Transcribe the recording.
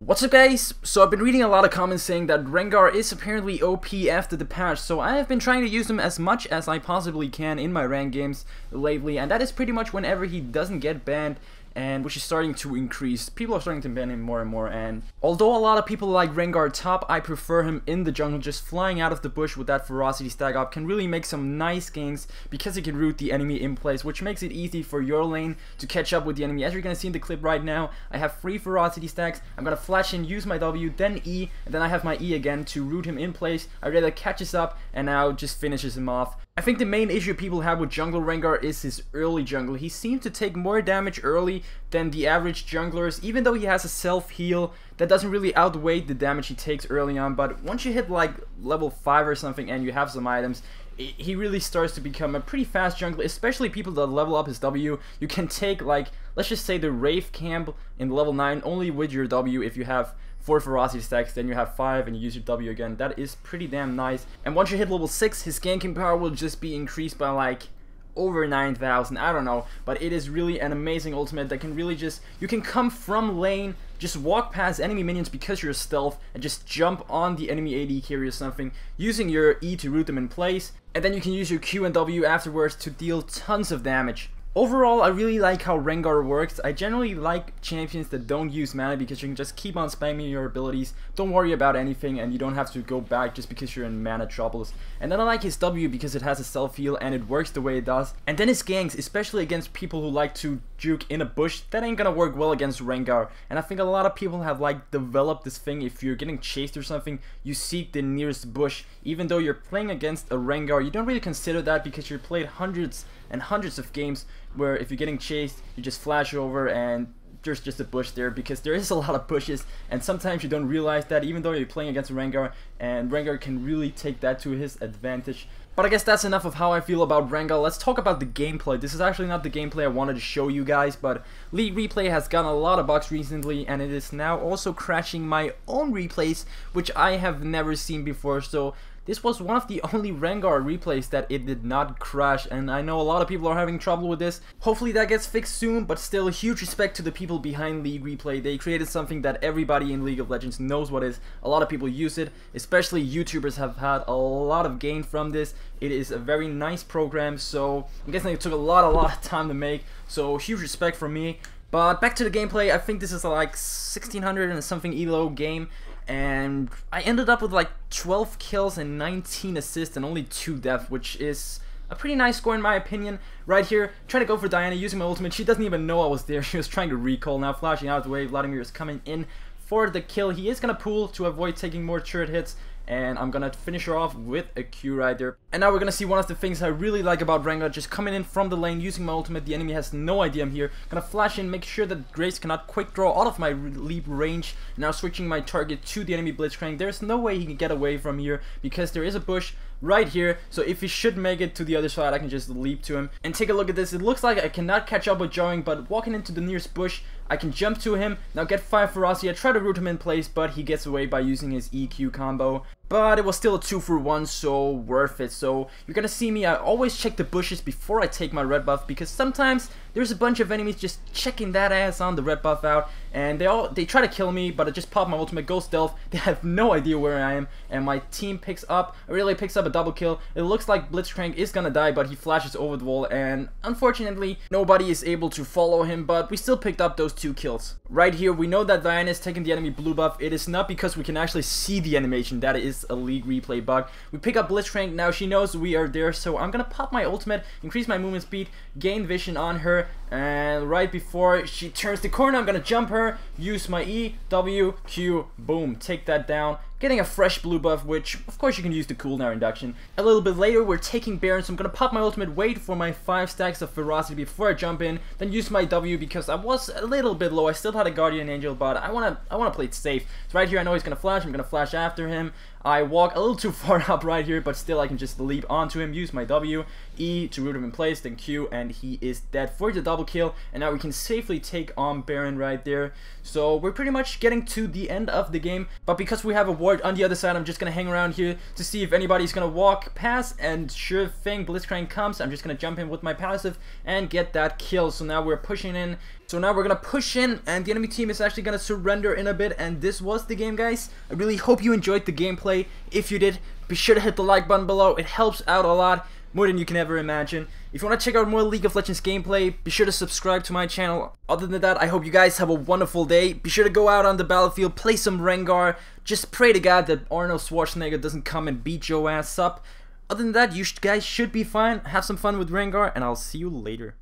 What's up guys? So I've been reading a lot of comments saying that Rengar is apparently OP after the patch, so I have been trying to use him as much as I possibly can in my ranked games lately, and that is pretty much whenever he doesn't get banned, and which is starting to increase. People are starting to ban him more and more, and although a lot of people like Rengar top, I prefer him in the jungle. Just flying out of the bush with that ferocity stack up can really make some nice ganks because he can root the enemy in place, which makes it easy for your lane to catch up with the enemy. As you're gonna see in the clip right now, I have 3 ferocity stacks. I'm gonna flash in, use my W, then E, and then I have my E again to root him in place. Irida catches up and now just finishes him off. I think the main issue people have with jungle Rengar is his early jungle. He seems to take more damage early than the average junglers, even though he has a self-heal that doesn't really outweigh the damage he takes early on. But once you hit like level 5 or something and you have some items, he really starts to become a pretty fast jungler, especially people that level up his W. You can take, like, let's just say the Wraith camp in level 9 only with your W. If you have 4 ferocity stacks, then you have 5 and you use your W again. That is pretty damn nice. And once you hit level 6, his ganking power will just be increased by like over 9,000, I don't know, but it is really an amazing ultimate that can really just, you can come from lane, just walk past enemy minions because you're stealth, and just jump on the enemy AD carry or something, using your E to root them in place, and then you can use your Q and W afterwards to deal tons of damage. Overall, I really like how Rengar works. I generally like champions that don't use mana because you can just keep on spamming your abilities, don't worry about anything, and you don't have to go back just because you're in mana troubles. And then I like his W because it has a self-heal and it works the way it does. And then his ganks, especially against people who like to juke in a bush, that ain't gonna work well against Rengar. And I think a lot of people have like developed this thing, if you're getting chased or something, you seek the nearest bush. Even though you're playing against a Rengar, you don't really consider that because you've played hundreds and hundreds of games where if you're getting chased, you just flash over and there's just a bush there, because there is a lot of bushes, and sometimes you don't realize that even though you're playing against Rengar, and Rengar can really take that to his advantage. But I guess that's enough of how I feel about Rengar. Let's talk about the gameplay. This is actually not the gameplay I wanted to show you guys, but League Replay has gotten a lot of bugs recently, and it is now also crashing my own replays, which I have never seen before. So this was one of the only Rengar replays that it did not crash, and I know a lot of people are having trouble with this. Hopefully that gets fixed soon, but still huge respect to the people behind League Replay. They created something that everybody in League of Legends knows what is. A lot of people use it, especially YouTubers have had a lot of gain from this. It is a very nice program, so I'm guessing it took a lot of time to make, so huge respect from me. But back to the gameplay, I think this is a like 1600 and something elo game, and I ended up with like 12 kills and 19 assists and only 2 deaths, which is a pretty nice score in my opinion. Right here, trying to go for Diana using my ultimate. She doesn't even know I was there. She was trying to recall. Now flashing out of the way, Vladimir is coming in for the kill. He is gonna pull to avoid taking more turret hits, and I'm gonna finish her off with a Q right there. And now we're gonna see one of the things I really like about Rengar, just coming in from the lane using my ultimate. The enemy has no idea I'm here. Gonna flash in, make sure that Grace cannot quick draw out of my leap range. Now switching my target to the enemy Blitzcrank. There's no way he can get away from here because there is a bush right here, so if he should make it to the other side, I can just leap to him. And take a look at this. It looks like I cannot catch up with Jarring, but walking into the nearest bush, I can jump to him, now get 5 ferocity. I try to root him in place, but he gets away by using his EQ combo. But it was still a 2-for-1, so worth it. So you're gonna see me, I always check the bushes before I take my red buff, because sometimes there's a bunch of enemies just checking that ass on the red buff out, and they try to kill me, but I just pop my ultimate, go stealth. They have no idea where I am, and my team picks up, really picks up a double kill. It looks like Blitzcrank is gonna die, but he flashes over the wall, and unfortunately nobody is able to follow him, but we still picked up those 2 kills. Right here, we know that Diana is taking the enemy blue buff. It is not because we can actually see the animation. That is a League Replay bug. We pick up Blitzcrank. Now she knows we are there, so I'm gonna pop my ultimate, increase my movement speed, gain vision on her, and right before she turns the corner, I'm gonna jump her, use my E, W, Q, boom, take that down. Getting a fresh blue buff, which of course you can use the cooldown reduction. A little bit later, we're taking Baron, so I'm gonna pop my ultimate, wait for my 5 stacks of ferocity before I jump in, then use my W because I was a little bit low. I still had a Guardian Angel, but I wanna play it safe. So right here, I know he's gonna flash. I'm gonna flash after him. I walk a little too far up right here, but still I can just leap onto him, use my W, E to root him in place, then Q, and he is dead for the double kill. And now we can safely take on Baron right there. So we're pretty much getting to the end of the game, but because we have a War teleport on the other side. I'm just gonna hang around here to see if anybody's gonna walk past, and sure thing, Blitzcrank comes. I'm just gonna jump in with my passive and get that kill. So now we're pushing in. So now we're gonna push in, and the enemy team is actually gonna surrender in a bit, and this was the game, guys. I really hope you enjoyed the gameplay. If you did, be sure to hit the like button below. It helps out a lot, more than you can ever imagine. If you want to check out more League of Legends gameplay, be sure to subscribe to my channel. Other than that, I hope you guys have a wonderful day. Be sure to go out on the battlefield, play some Rengar. Just pray to God that Arnold Schwarzenegger doesn't come and beat your ass up. Other than that, you guys should be fine. Have some fun with Rengar, and I'll see you later.